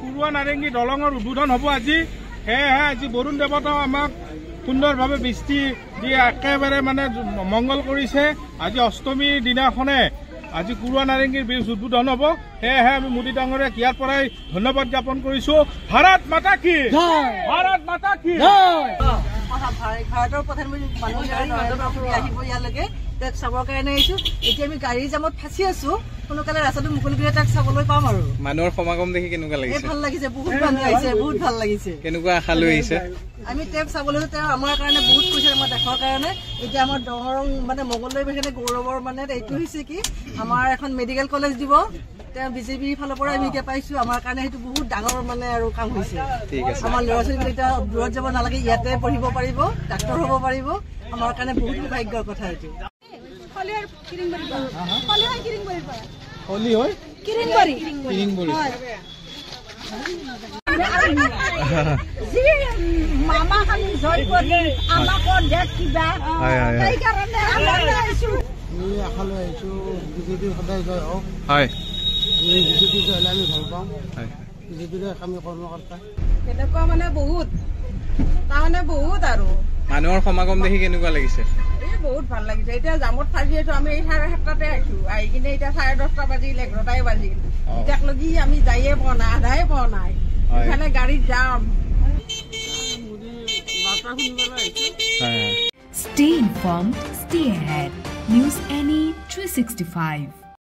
কুৰুৱা নাৰেঙ্গী দলঙৰ উদ্বোধন হ'ব আজি সেয়েহে আজি বৰুণ দেৱতাও আমাক সুন্দৰভাৱে বৃষ্টি দি একেবাৰে মানে মংগল কৰিছে আজি অষ্টমীৰ দিনাখনে আজি কুৰুৱা নাৰেঙ্গীৰ ব্ৰিজ উদ্বোধন হ'ব সেয়েহে আমি মোদী ডাঙৰীয়াক ইয়াৰ পৰাই ধন্যবাদ জ্ঞাপন কৰিছোঁ ভাৰত মাতা কি জয় ভাৰত মাতা কি জয় ভাৰতৰ প্ৰধানমন্ত্ৰী নৰেন্দ্ৰ মোদী আহিব ইয়ালৈকে তাক চাবৰ কাৰণে আহিছোঁ এতিয়া আমি গাড়ী জামত ফাঁচি আছোঁ সোনকালে ৰাস্তাটো মুকলি কৰি তাক চাবলৈ পাম আৰু মানুহৰ সমাগম দেখি কেনেকুৱা লাগিছে ভাল লাগিছে বহুত মানুহ আহিছে বহুত ভাল লাগিছে কেনেকুৱা আশা লৈ আহিছে আমি তেওঁক চাবলৈ তেওঁ আমাৰ কাৰণে বহুত কৈছে আমাৰ দেশৰ কাৰণে এতিয়া আমাৰ দৰং মানে মংগলদৈ বিশেষে গৌৰৱৰ মানে এইটো হৈছে কি আমাৰ এখন মেডিকেল কলেজ দিব তেওঁ বিজেপিৰ ফালৰ পৰা আমি এতিয়া পাইছোঁ আমাৰ কাৰণে সেইটো বহুত ডাঙৰ মানে আৰু কাম হৈছে আমাৰ ল'ৰা ছোৱালীবিলাক এতিয়া দূৰত যাব নালাগে ইয়াতে পঢ়িব পাৰিব ডাক্তৰ হ'ব পাৰিব আমাৰ কাৰণে বহুত সৌভাগ্যৰ কথা এইটো মামা খালি জয় কৰি আমাক দেখ কিবা সেইকাৰণে আশালৈ আহিছোঁ বিজেপি সদায় জয় হওক হয় আমি বিজেপি জয়লে আমি ভাল পাওঁ বিজেপিৰে আমি কৰ্মকৰ্তা তেনেকুৱা মানে বহুত তাৰমানে বহুত আৰু মানুহৰ সমাগম দেখি কেনেকুৱা লাগিছে বহুত ভাল লাগিছে এতিয়া জামত ফাঁচি আছো আমি 7:30 আহিছো আহি কিনে এতিয়া 10:30 বাজিল 11টাই বাজিল এতিয়ালৈকে আমি যায়ে পোৱা নাই আধাই পোৱা নাই ইফালে গাড়ীত যাম Stay informed, stay ahead. News Any 365.